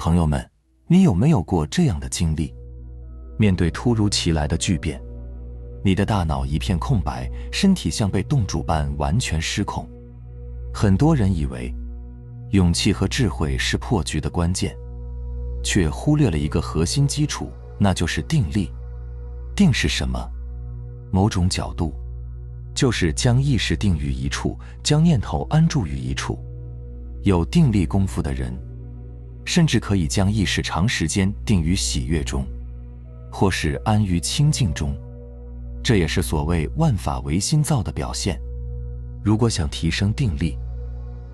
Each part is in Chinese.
朋友们，你有没有过这样的经历？面对突如其来的巨变，你的大脑一片空白，身体像被冻住般完全失控。很多人以为勇气和智慧是破局的关键，却忽略了一个核心基础，那就是定力。定是什么？某种角度，就是将意识定于一处，将念头安住于一处。有定力功夫的人，甚至可以将意识长时间定于喜悦中，或是安于清静中。这也是所谓万法唯心造的表现。如果想提升定力，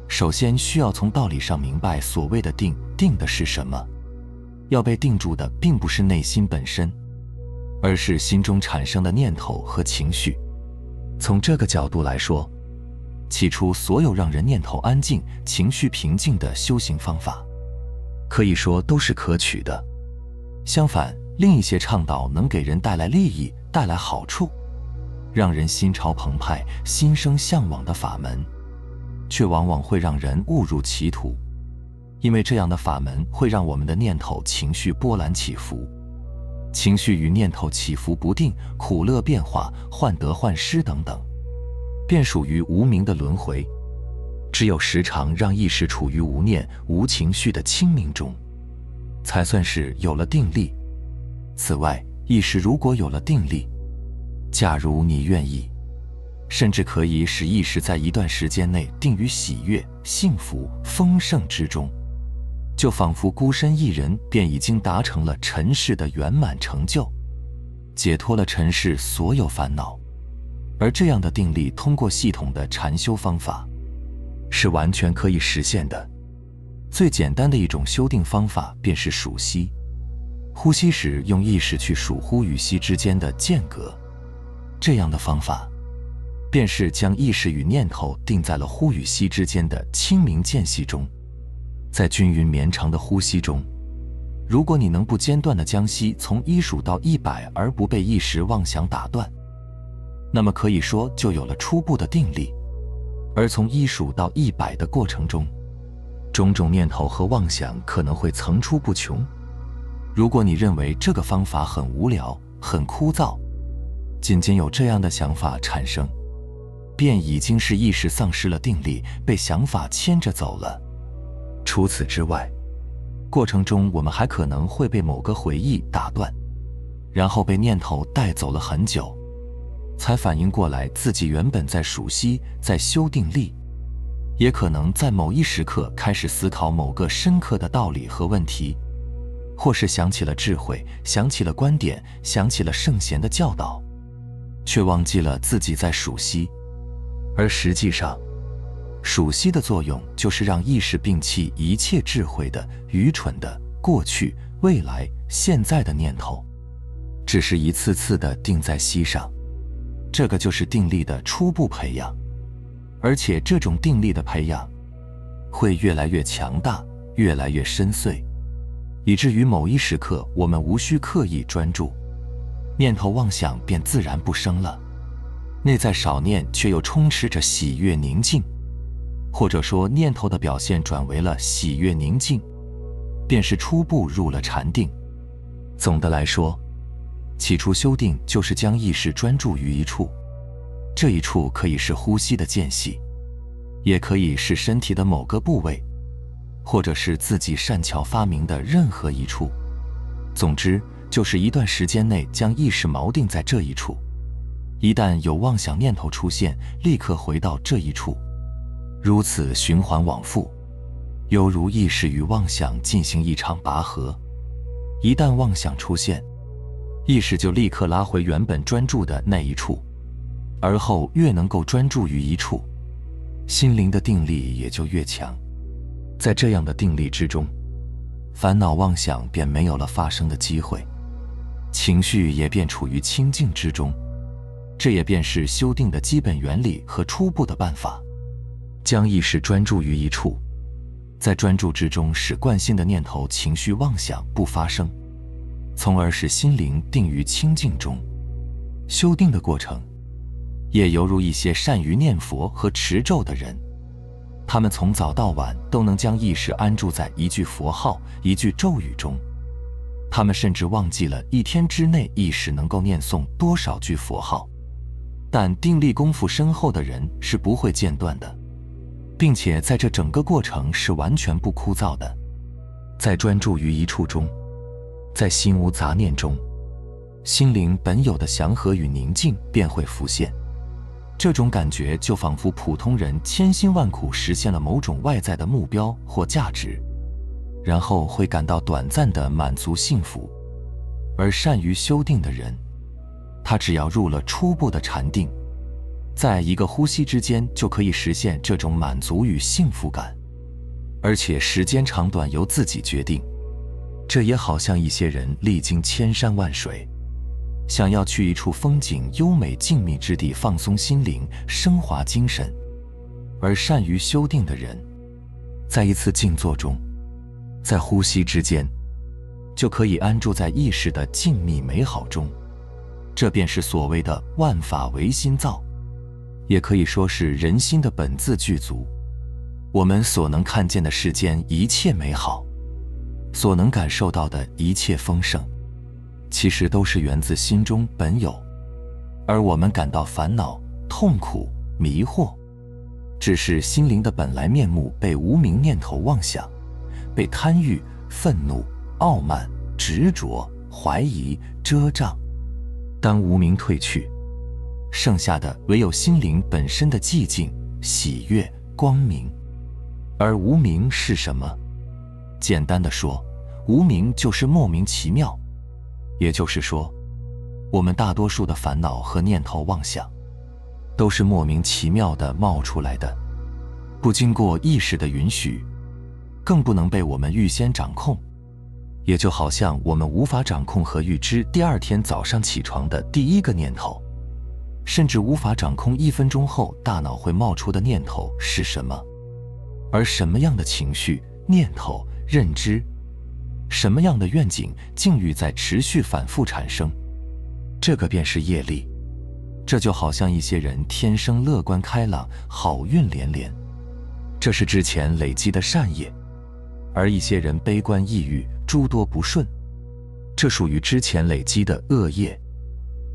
首先需要从道理上明白所谓的定的是什么。要被定住的并不是内心本身，而是心中产生的念头和情绪。从这个角度来说，起初所有让人念头安静、情绪平静的修行方法，可以说都是可取的。相反，另一些倡导能给人带来利益、带来好处，让人心潮澎湃、心生向往的法门，却往往会让人误入歧途。因为这样的法门会让我们的念头、情绪波澜起伏，情绪与念头起伏不定，苦乐变化，患得患失等等，便属于无明的轮回。只有时常让意识处于无念、无情绪的清明中，才算是有了定力。此外，意识如果有了定力，假如你愿意，甚至可以使意识在一段时间内定于喜悦、幸福、丰盛之中，就仿佛孤身一人便已经达成了尘世的圆满成就，解脱了尘世所有烦恼。而这样的定力通过系统的禅修方法是完全可以实现的。最简单的一种修定方法便是数息。呼吸时用意识去数呼与吸之间的间隔，这样的方法便是将意识与念头定在了呼与吸之间的清明间隙中。在均匀绵长的呼吸中，如果你能不间断地将息从1数到100而不被一时妄想打断，那么可以说就有了初步的定力。而从1数到100的过程中，种种念头和妄想可能会层出不穷。如果你认为这个方法很无聊、很枯燥，仅仅有这样的想法产生，便已经是意识丧失了定力，被想法牵着走了。除此之外，过程中我们还可能会被某个回忆打断，然后被念头带走了很久，才反应过来自己原本在数息，在修定力。也可能在某一时刻开始思考某个深刻的道理和问题，或是想起了智慧，想起了观点，想起了圣贤的教导，却忘记了自己在数息。而实际上，数息的作用就是让意识摒弃一切智慧的、愚蠢的、过去、未来、现在的念头，只是一次次地定在息上。这个就是定力的初步培养，而且这种定力的培养会越来越强大，越来越深邃，以至于某一时刻我们无需刻意专注，念头妄想便自然不生了，内在少念却又充斥着喜悦宁静，或者说念头的表现转为了喜悦宁静，便是初步入了禅定。总的来说，起初修定就是将意识专注于一处，这一处可以是呼吸的间隙，也可以是身体的某个部位，或者是自己善巧发明的任何一处。总之，就是一段时间内将意识锚定在这一处，一旦有妄想念头出现，立刻回到这一处，如此循环往复，犹如意识与妄想进行一场拔河。一旦妄想出现，意识就立刻拉回原本专注的那一处，而后越能够专注于一处，心灵的定力也就越强。在这样的定力之中，烦恼妄想便没有了发生的机会，情绪也便处于清静之中。这也便是修定的基本原理和初步的办法，将意识专注于一处，在专注之中使惯性的念头、情绪、妄想不发生，从而使心灵定于清静中。修定的过程也犹如一些善于念佛和持咒的人，他们从早到晚都能将意识安住在一句佛号、一句咒语中。他们甚至忘记了一天之内意识能够念诵多少句佛号。但定力功夫深厚的人是不会间断的，并且在这整个过程是完全不枯燥的。在专注于一处中，在心无杂念中，心灵本有的祥和与宁静便会浮现。这种感觉就仿佛普通人千辛万苦实现了某种外在的目标或价值，然后会感到短暂的满足幸福。而善于修定的人，他只要入了初步的禅定，在一个呼吸之间就可以实现这种满足与幸福感，而且时间长短由自己决定。这也好像一些人历经千山万水，想要去一处风景优美静谧之地放松心灵、升华精神，而善于修定的人，在一次静坐中，在呼吸之间，就可以安住在意识的静谧美好中。这便是所谓的万法唯心造，也可以说是人心的本自具足。我们所能看见的世间一切美好，所能感受到的一切丰盛，其实都是源自心中本有。而我们感到烦恼、痛苦、迷惑，只是心灵的本来面目被无明念头妄想、被贪欲、愤怒、傲慢、执着、怀疑遮障。当无明退去，剩下的唯有心灵本身的寂静、喜悦、光明。而无明是什么？简单的说，无明就是莫名其妙。也就是说，我们大多数的烦恼和念头妄想，都是莫名其妙地冒出来的，不经过意识的允许，更不能被我们预先掌控。也就好像我们无法掌控和预知第二天早上起床的第一个念头，甚至无法掌控1分钟后大脑会冒出的念头是什么。而什么样的情绪、念头、认知，什么样的愿景、境遇在持续反复产生，这个便是业力。这就好像一些人天生乐观开朗、好运连连，这是之前累积的善业；而一些人悲观抑郁、诸多不顺，这属于之前累积的恶业。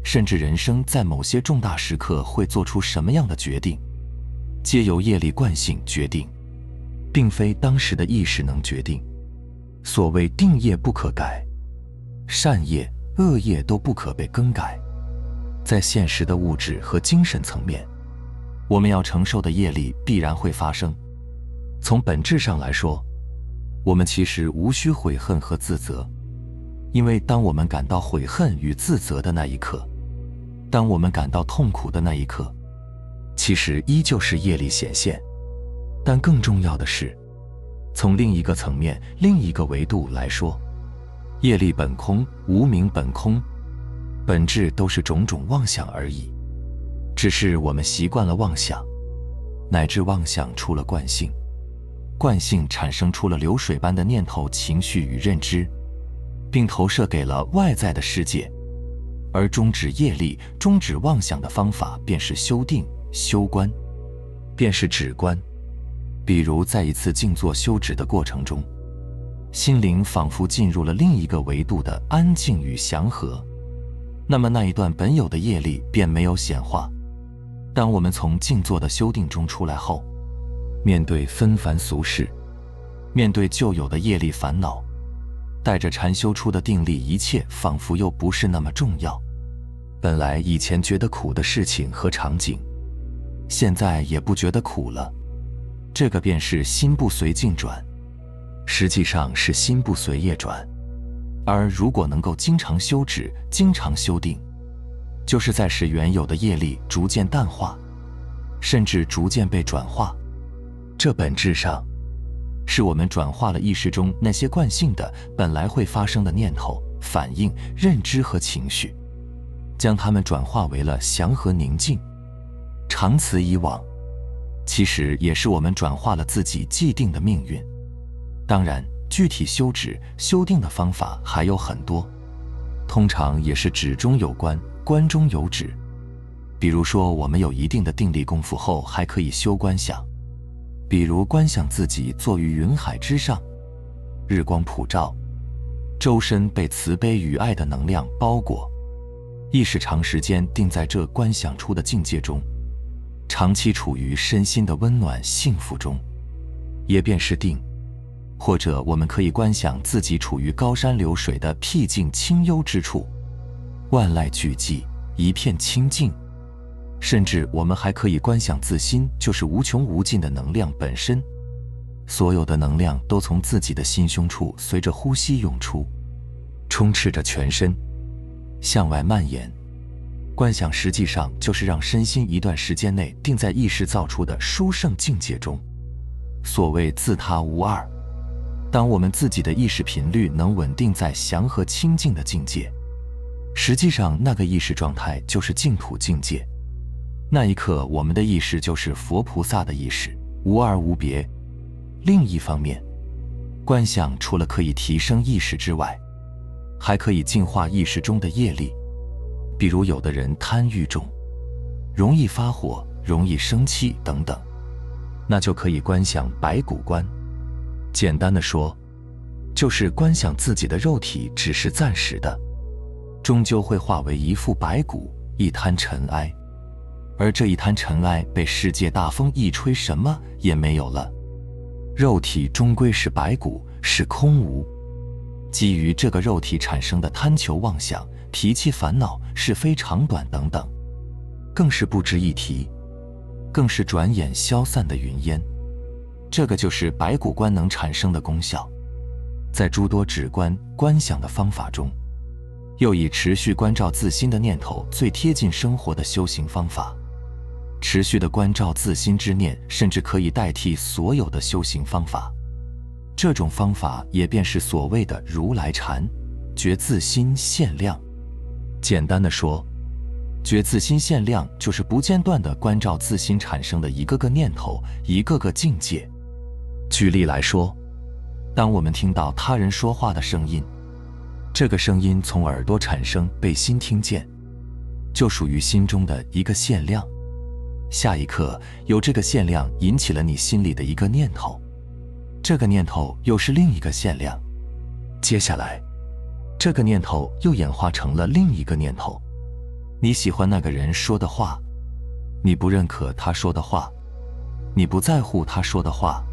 甚至人生在某些重大时刻会做出什么样的决定，皆由业力惯性决定，并非当时的意识能决定。所谓定业不可改，善业、恶业都不可被更改。在现实的物质和精神层面，我们要承受的业力必然会发生。从本质上来说，我们其实无需悔恨和自责，因为当我们感到悔恨与自责的那一刻，当我们感到痛苦的那一刻，其实依旧是业力显现。但更重要的是，从另一个层面、另一个维度来说，业力本空，无明本空，本质都是种种妄想而已。只是我们习惯了妄想，乃至妄想出了惯性，惯性产生出了流水般的念头、情绪与认知，并投射给了外在的世界。而终止业力、终止妄想的方法便是修定、修观，便是止观。比如在一次静坐修止的过程中，心灵仿佛进入了另一个维度的安静与祥和，那么那一段本有的业力便没有显化。当我们从静坐的修定中出来后，面对纷繁俗事，面对旧有的业力烦恼，带着禅修出的定力，一切仿佛又不是那么重要。本来以前觉得苦的事情和场景，现在也不觉得苦了。这个便是心不随境转，实际上是心不随业转。而如果能够经常修止、经常修定，就是在使原有的业力逐渐淡化，甚至逐渐被转化。这本质上是我们转化了意识中那些惯性的、本来会发生的念头、反应、认知和情绪，将它们转化为了祥和宁静。长此以往，其实也是我们转化了自己既定的命运。当然，具体修止、修定的方法还有很多，通常也是止中有观，观中有止。比如说，我们有一定的定力功夫后，还可以修观想。比如观想自己坐于云海之上，日光普照，周身被慈悲与爱的能量包裹，意识长时间定在这观想出的境界中，长期处于身心的温暖幸福中，也便是定。或者我们可以观想自己处于高山流水的僻静清幽之处，万籁俱寂，一片清静。甚至我们还可以观想自心就是无穷无尽的能量本身，所有的能量都从自己的心胸处随着呼吸涌出，充斥着全身，向外蔓延。观想实际上就是让身心一段时间内定在意识造出的殊胜境界中，所谓自他无二。当我们自己的意识频率能稳定在祥和清净的境界，实际上那个意识状态就是净土境界。那一刻，我们的意识就是佛菩萨的意识，无二无别。另一方面，观想除了可以提升意识之外，还可以净化意识中的业力。比如有的人贪欲重，容易发火，容易生气等等，那就可以观想白骨观。简单的说，就是观想自己的肉体只是暂时的，终究会化为一副白骨，一滩尘埃。而这一滩尘埃被世界大风一吹，什么也没有了，肉体终归是白骨，是空无。基于这个肉体产生的贪求妄想、脾气烦恼、是非长短等等，更是不值一提，更是转眼消散的云烟。这个就是白骨观能产生的功效。在诸多止观观想的方法中，又以持续关照自心的念头最贴近生活的修行方法。持续的关照自心之念，甚至可以代替所有的修行方法。这种方法也便是所谓的如来禅，觉自心限量。简单的说，觉自心限量就是不间断地关照自心产生的一个个念头，一个个境界。举例来说，当我们听到他人说话的声音，这个声音从耳朵产生，被心听见，就属于心中的一个限量。下一刻，由这个限量引起了你心里的一个念头，这个念头又是另一个限量。接下来，这个念头又演化成了另一个念头。你喜欢那个人说的话，你不认可他说的话，你不在乎他说的话，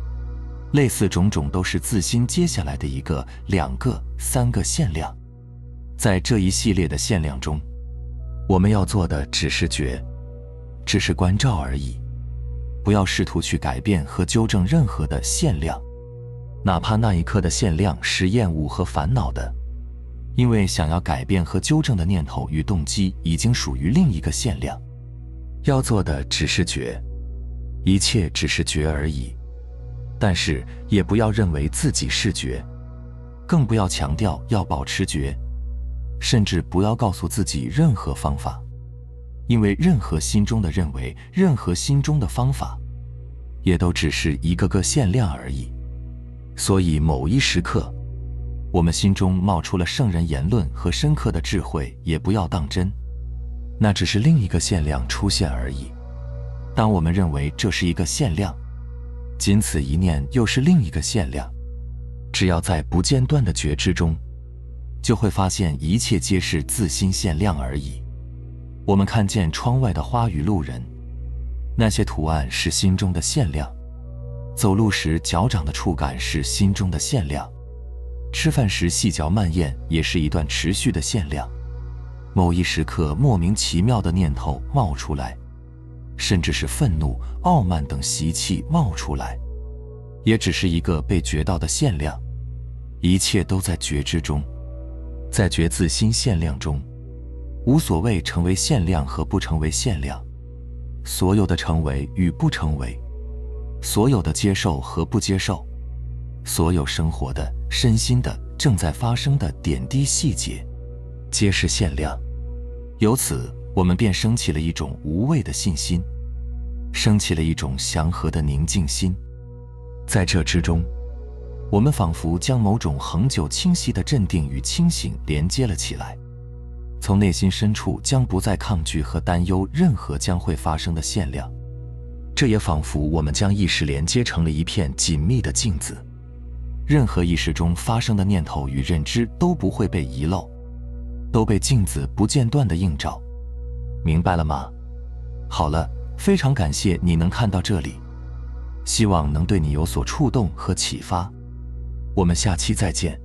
类似种种都是自心接下来的一个、两个、三个限量。在这一系列的限量中，我们要做的只是觉，只是关照而已，不要试图去改变和纠正任何的限量，哪怕那一刻的限量是厌恶和烦恼的，因为想要改变和纠正的念头与动机已经属于另一个限量。要做的只是觉，一切只是觉而已。但是也不要认为自己是觉，更不要强调要保持觉，甚至不要告诉自己任何方法，因为任何心中的认为，任何心中的方法，也都只是一个个限量而已。所以某一时刻，我们心中冒出了圣人言论和深刻的智慧，也不要当真，那只是另一个限量出现而已。当我们认为这是一个限量，仅此一念又是另一个限量，只要在不间断的觉知中，就会发现一切皆是自心限量而已。我们看见窗外的花与路人，那些图案是心中的限量；走路时脚掌的触感是心中的限量；吃饭时细嚼慢咽也是一段持续的限量。某一时刻莫名其妙的念头冒出来，甚至是愤怒、傲慢等习气冒出来，也只是一个被觉到的限量。一切都在觉知中，在觉自心限量中，无所谓成为限量和不成为限量，所有的成为与不成为，所有的接受和不接受，所有生活的、身心的、正在发生的点滴细节，皆是限量。由此，我们便升起了一种无畏的信心，升起了一种祥和的宁静心。在这之中，我们仿佛将某种恒久清晰的镇定与清醒连接了起来，从内心深处将不再抗拒和担忧任何将会发生的限量。这也仿佛我们将意识连接成了一片紧密的镜子，任何意识中发生的念头与认知都不会被遗漏，都被镜子不间断地映照。明白了吗？好了，非常感谢你能看到这里，希望能对你有所触动和启发。我们下期再见。